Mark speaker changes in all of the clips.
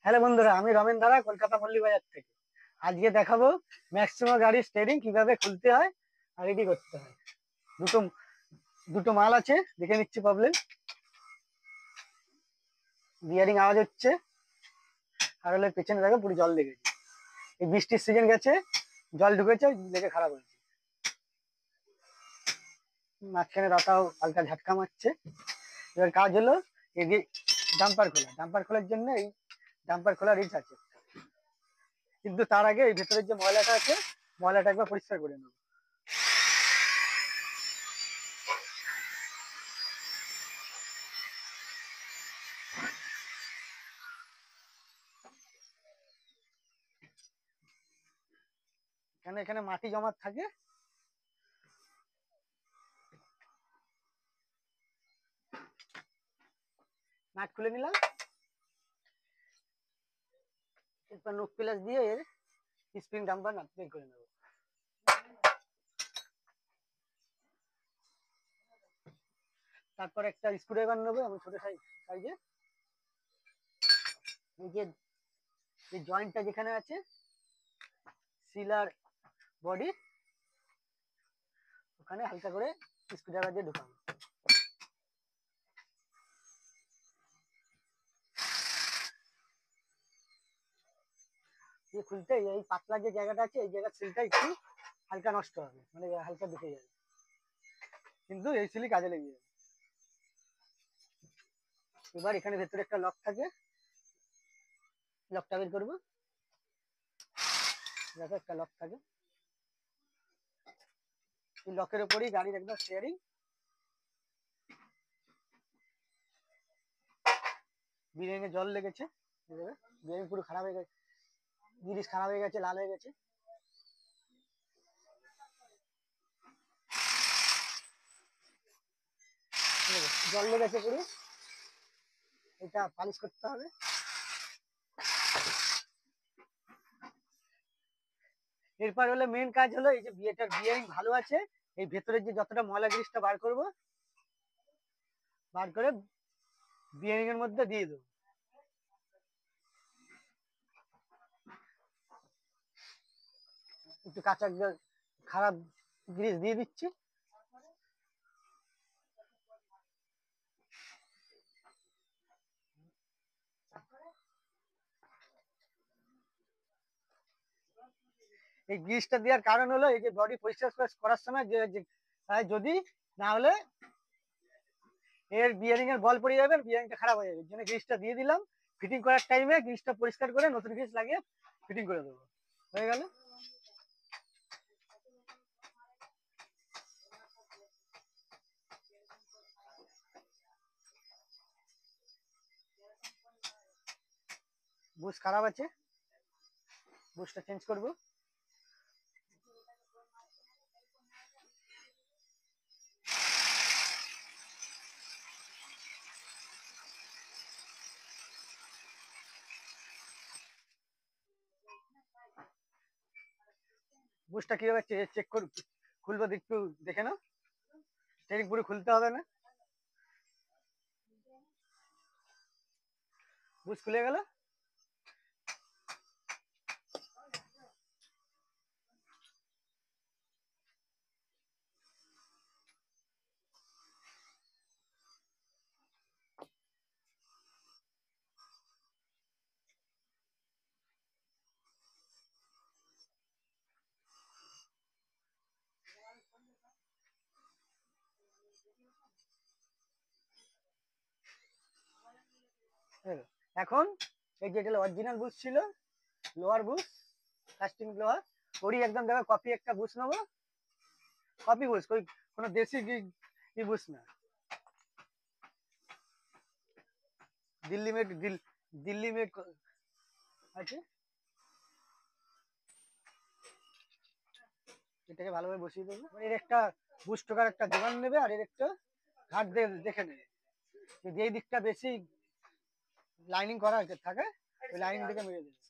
Speaker 1: Hello বন্ধুরা, আমি রমেন দাদা, কলকাতা পল্লী বাজার থেকে। আজকে দেখাবো ম্যাক্সিমো গাড়ির স্টিয়ারিং কিভাবে খুলতে হয় আর রেডি করতে হয়। দুটো দুটো মাল আছে, দেখে নিচ্ছি প্রবলেম। বিয়ারিং আওয়াজ হচ্ছে, আর হলে পেছনে দেখো পুরো জল লেগেছে। এই বৃষ্টির সিজন গেছে, জল ঢুকেছে, লেগে খারাপ হয়েছে। মাঝখানে রাতাও হালকা ঝাটকা মারছে। এবার কাজ হলো এই ডাম্পার খোলার জন্য এই ডাম্পার খোলার রিচ আছে, কিন্তু তার আগে এই ভেতরের যে ময়লাটা আছে, ময়লাটা একবার পরিষ্কার করে নেবো। এখানে এখানে মাটি জমা থাকে। নাট খুলে নিলাম, এরপর নোক প্লাস দিয়ে এর স্প্রিং ডাম্পার নাট বের করে নেবো। তারপর একটা স্ক্রুড্রাইভার নেবো, আমি ছোট সাইজে। এই যে জয়েন্টটা যেখানে আছে সিলার বডি, ওখানে হালকা করে স্ক্রুড্রাইভার দিয়ে ঢুকাবো। দিয়ে খুলতে এই পাতলা যে জায়গাটা আছে, এই জায়গার সিলটা একটু হালকা নষ্ট হবে, মানে হালকা দেখে যাবে, কিন্তু এই সিলি কাজে লেগে যাবে। এবার এখানে ভেতরে একটা লক থাকে, লকটা বের করবো। দেখো একটা লক থাকে, এই লকের উপরেই গাড়ির একদম স্টিয়ারিং। বিরিয়ানি জল লেগেছে, বিরিয়ানি পুরো খারাপ হয়ে গেছে, জিনিস খারাপ হয়ে গেছে, লাল হয়ে গেছে। জল লেগেছে পুরো, এটা পালিশ করতে হবে। এরপর হলো মেন কাজ হলো এই যে বিয়েটার বিয়ারিং ভালো আছে, এই ভেতরের যে যতটা ময়লা জিনিসটা বার করব, বার করে বিয়ারিং এর মধ্যে দিয়ে দেবো। একটু কাঁচা খারাপ জিনিস দিয়ে দিচ্ছি। এই গ্রিসটা দেওয়ার কারণ হলো এই যে বডি পরিষ্কার করার সময় যদি না হলে এর বিয়ারিং এর বল পড়ে যাবে, বিয়ারিংটা খারাপ হয়ে যাবে। এর জন্য গ্রিসটা দিয়ে দিলাম। ফিটিং করার টাইমে গ্রিসটা পরিষ্কার করে নতুন গ্রিস লাগিয়ে ফিটিং করে দেবো। হয়ে গেল। বুশ খারাপ আছে, বুশটা চেঞ্জ করবো। বুশটা কিভাবে চেক করবো, খুলবো একটু দেখে নাও। স্টিয়ারিং পুরো খুলতে হবে না। বুশ খুলে গেল। এখন এই যেটা অরিজিনাল বুশ ছিল, লোয়ার বুশ, কাস্টিং লোয়ার, ওরই একদম দেখো কপি একটা বুশ নেবো। কপি বুশ, কোনো দেশি বুশ না, দিল্লি মেড, দিল্লি মেড আছে। এটাকে ভালোভাবে বসিয়ে দেবো। এর একটা বুশ টোকার একটা জোগান নেবে, আর এর একটা ঘাট দেখে নেবে যেই দিকটা বেশি লাইনিং করা থাকে, ওই লাইনিং দিকে মেরে দেবে।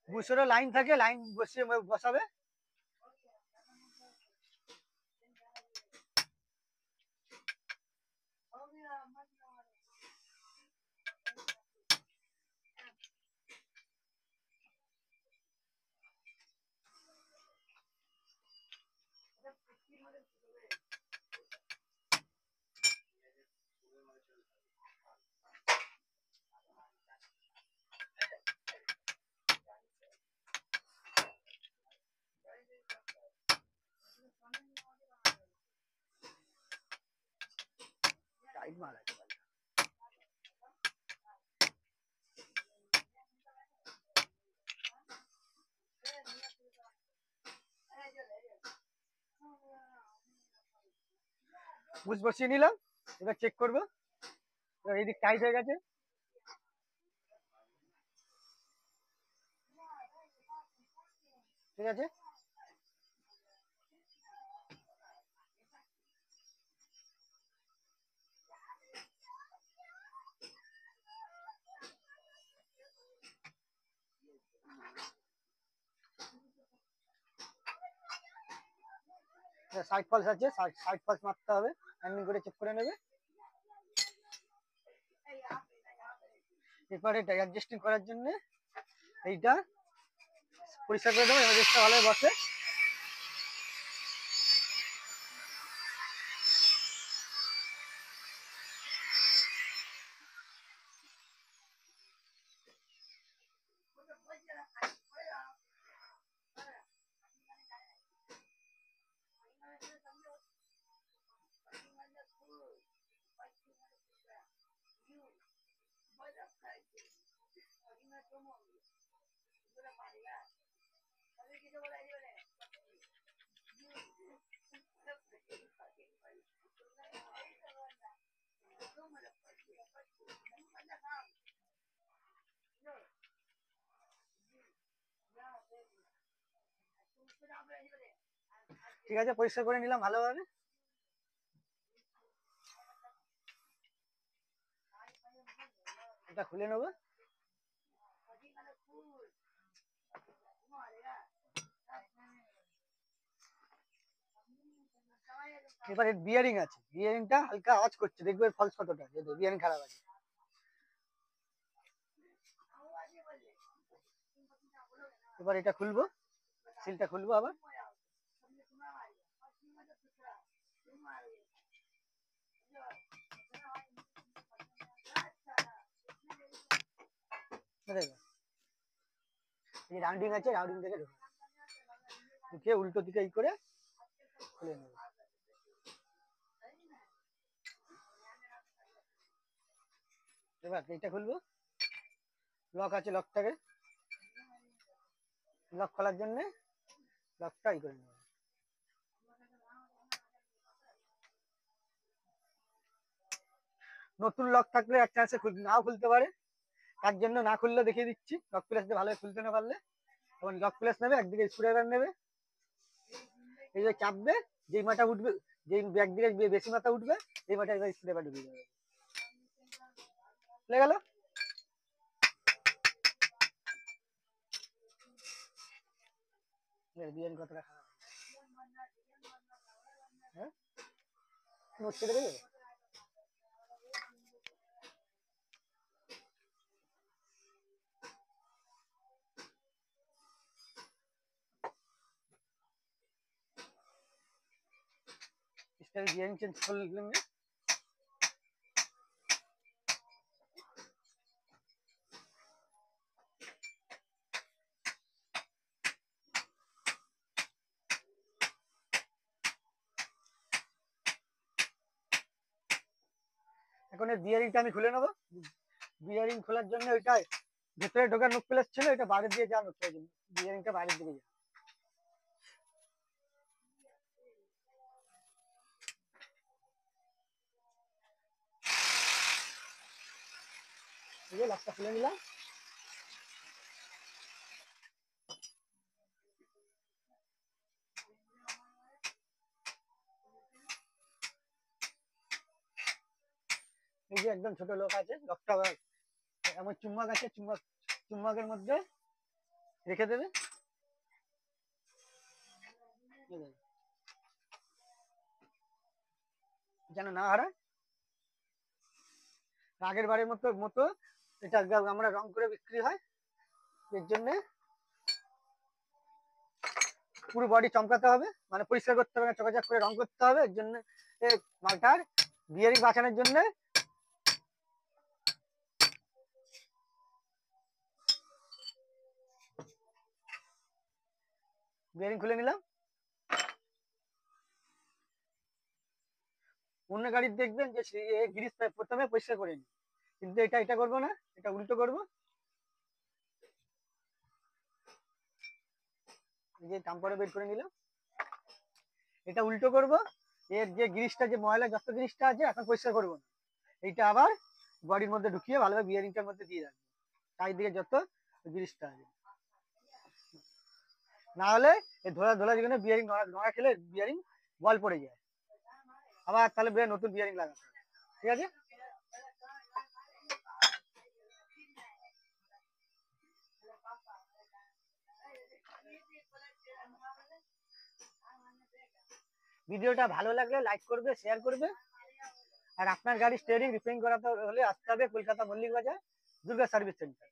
Speaker 1: বুশেরও লাইন থাকে, লাইন বসিয়ে বসাবে। টাইট মাল আছে। বুশ বসিয়ে নিলাম, এবার চেক করবো। এইদিক টাইট হয়ে গেছে, ঠিক আছে। সাইড ফলস আছে, সাইড ফলস মারতে হবে, হ্যান্ডিং করে চেক করে নেবে। এরপরে এটা অ্যাডজাস্টিং করার জন্য এইটা পরিষ্কার করে দেবো, এবার ভালো বসে। ঠিক আছে, পরিষ্কার করে নিলাম ভালোভাবে। এটা খুলে নেবো। এবারে বিয়ারিং আছে, বিয়ারিংটা হালকা আওয়াজ করছে, দেখবে ফলস কতটা, বিয়ারিং খারাপ আছে। এবার এটা খুলবো, সিলটা খুলবো আবার। এই রাউন্ডিং আছে, রাউন্ডিং থেকে ঢুকে উল্টো দিকে এই করে খুলে নেবো। এবার এইটা খুলবো, লক আছে, লকটাকে লক খোলার জন্য লকটা ই করে নেবো। নতুন লক থাকলে এক চান্সে নাও খুলতে পারে, তার জন্য না খুললে দেখিয়ে দিচ্ছি। লক প্লেস দিয়ে ভালোভাবে খুলতে না পারলে তখন লক প্লেস নেবে, একদিকে স্ক্রুড্রাইভার নেবে, এই যে চাপবে, যেই মাথা উঠবে, যেই ব্যাক দিকে বেশি মাথা উঠবে এই মাথা এবার স্ক্রুড্রাইভার ঢুকে যাবে, খুলে গেল। বিয়ারিং কতটা খারাপ, হ্যাঁ নড়ছে দেখে। इसका बियरिंग चेंज कर लेंगे। এখন এই বিয়ারিংটা আমি খুলে নেবো। বিয়ারিং খোলার জন্য ওইটা ভেতরে ঢোকার নক প্লেস ছিল, এটা বাইরে দিয়ে যাওয়ার নক প্লেস, বিয়ারিংটা বাইরের দিকে যায়। এই যে লকটা খুলে নিলাম। এই যে একদম ছোট লক আছে, লকটা এমন চুম্বক আছে, চুম্বকের মধ্যে রেখে দেবে, যেন না হারায়। আগের বারের মতো মতো এটা আমরা রং করে বিক্রি হয়, এর জন্য পুরো বডি চমকাতে হবে, মানে পরিষ্কার করতে হবে, চকাচক করে রং করতে হবে। এর জন্য মালটার বিয়ারিং বাঁচানোর জন্য বিয়ারিং খুলে নিলাম। অন্য গাড়ির দেখবেন যে গ্রিস প্রথমে পরিষ্কার করে নি, কিন্তু এটা করবো না, এটা উল্টো করবো। এই যে টাম্পারে বের করে নিলাম, এটা উল্টো করব। এর যে গ্রিসটা, যে ময়লা যত গ্রিসটা আছে এখন পরিষ্কার করবো না, এইটা আবার বডির মধ্যে ঢুকিয়ে ভালোভাবে বিয়ারিংটার মধ্যে দিয়ে রাখবো, চারিদিকে যত গ্রিসটা আছে। না হলে এই ধোলা ধোলা যেখানে বিয়ারিং নড়া খেলে বিয়ারিং বল পড়ে যায়, আবার তাহলে নতুন বিয়ারিং লাগাতে হবে। ঠিক আছে, ভিডিওটা ভালো লাগলে লাইক করবে, শেয়ার করবে। আর আপনার গাড়ি স্টিয়ারিং রিপেয়ারিং করাতে হলে আসতে হবে কলকাতা মল্লিক বাজার দুর্গা সার্ভিস সেন্টার।